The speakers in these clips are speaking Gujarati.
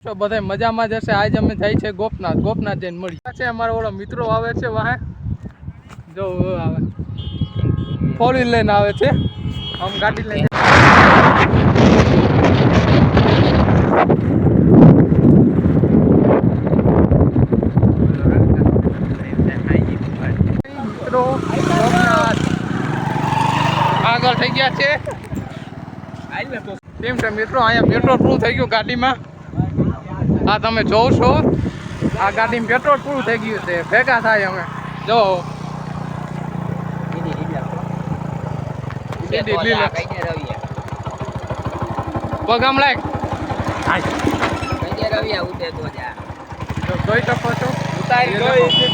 તો બધા મજામાં જશે. આજ અમે જાય છે ગોપનાથ જઈને મળી છે. અમારા ઓલા મિત્રો આવે છે વાહે, જો આવે ફોર વ્હીલ લઈને આવે છે, આમ ગાડી લઈને. મિત્રો આગળ થઈ ગયા છે. કેમ છે મિત્રો, અહીંયા પેટ્રોલ પૂરું થઈ ગયું ગાડીમાં. આ તમે જોવ છો, આ ગાડીમાં પેટ્રોલ પૂરું થઈ ગયું છે. ભેગા થાય અમે જો પગામ લાગ જોઈ શકો છો.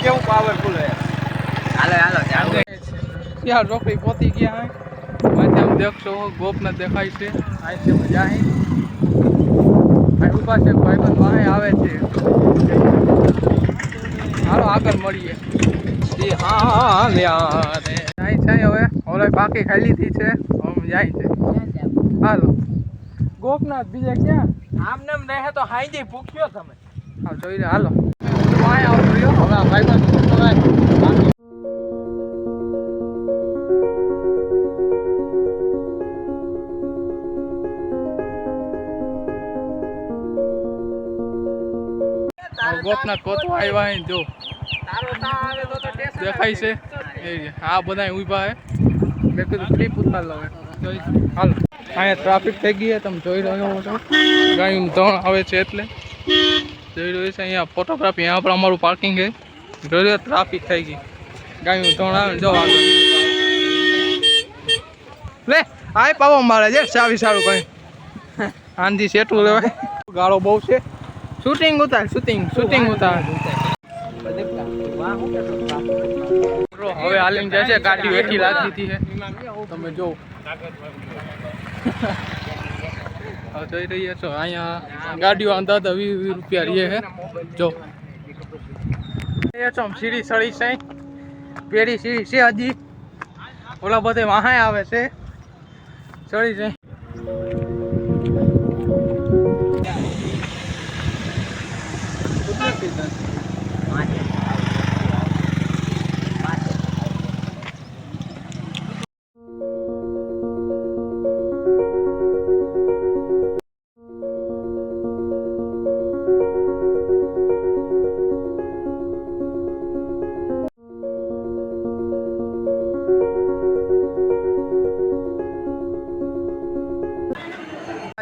કેવું પાવરફુલ હે. હાલો ત્યાં રોકડી પહોંચી ગયા હે. આમ દેખશો ગોપનાથ દેખાય છે. અહીંથી મજા અહીં ઉભા છે ભાઈબંધ વાહે આવે છે. હાલો આગળ મળીએ. જાય છે હવે ઓલે બાકી ખાઈ લીધી છે, હવે જાય છે. હાલો ગોપનાથ બીજે ક્યાં આમ નામ રહે તો હાઈજી ભૂખ્યો તમે. હા જોઈ લે. હાલો વાહે આવતો રહ્યો હવે ભાઈબંધ. ગોપનાથ કોતો આવ્યા જો દેખાય છે. આ બધા ઉભા હે. મેં કીધું ક્લિપ ઉતાર લો. હાલો અહીંયા ટ્રાફિક થઈ ગઈ છે, તમે જોઈ રહ્યો છો. ગાડીનું ધણ આવે છે એટલે જોઈ રહ્યું છે. અહીંયા ફોટોગ્રાફી અહીંયા પણ અમારું પાર્કિંગ છે. જોઈ રહ્યો ટ્રાફિક થઈ ગઈ. ગાડીનું ધણ આવે જો આગળ લે આય પાવો મારે છે. સારું કઈ આંધી સેટું લેવાય. ગાળો બહુ છે. શૂટિંગ ઉતાર. હવે હાલીને જાય છે. ગાડી વેઠી લાગી હતી તમે જો જોઈ રહ્યા છો. અહીંયા ગાડીઓ અંદર 20 રૂપિયા રહીએ છે. જો સીડી સડી છે, પેઢી સીડી છે. હજી ઓલા બધે વાહે આવે છે સડી છે.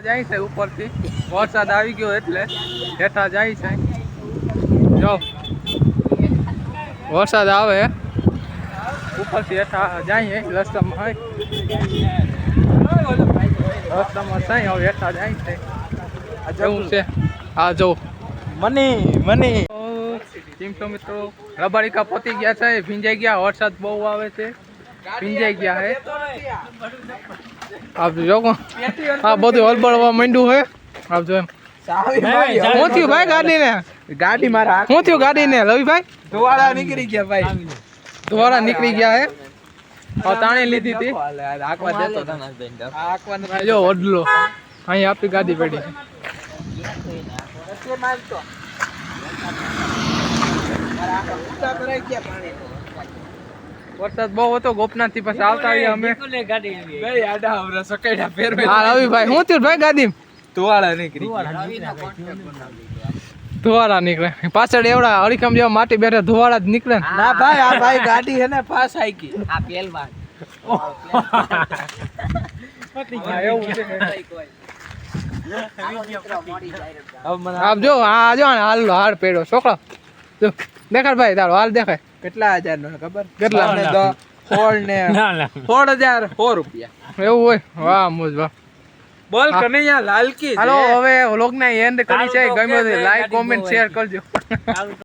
જાય છે ઉપરથી વરસાદ આવી ગયો એટલે હેઠા જાય છે. જો વરસાદ આવે ઉપરથી હેઠા જાય. રસ્તામાં છે હવે હેઠા જાય છે. જવું છે. હા જો મની કેમ છો મિત્રો, રબારિકા પતી ગયા છે. ભીંજાઈ ગયા. વરસાદ બહુ આવે છે, ભીંજાઈ ગયા હે. આપ જો આ બધું હલબળવા માંડ્યું હે. આપ જો એમ શું થયું ભાઈ ગાડી મારા શું થયું ગાડીને રવિભાઈ? ધોવાળા નીકળી ગયા ભાઈ. ધોવાળા નીકળી ગયા હે. તાણી લીધી હતી. આકવા દેતો તને જો ઓડલો અહીં આપણી ગાડી પડી છે. વરસાદ બહુ હતો. ગોપનાથ થી પછી આવતા રહ્યા અમે. રવિભાઈ શું થયું ભાઈ ગાડી? ધોવાળા નીકળે પાછળ. એવડા હરીખમ જેવા માટી બેઠા ધોવાળા જ નીકળે. ના ભાઈ આ ભાઈ ગાડી હે ને પાસ આવી ગઈ. આ પહેલવાન આપ જો આ જો હાલ હાર પેડો છોકરા દેખાડ ભાઈ. તારો હાલ દેખાય. કેટલા હજાર નો ખબર? કેટલા? 16,100 રૂપિયા. એવું હોય? વાહ મોજ વાહ. બોલ કનૈયા લાલકી. હાલો હવે વ્લોગ ના એન્ડ કરી છે. ગમ્યો તો લાઈક કોમેન્ટ શેર કરજો.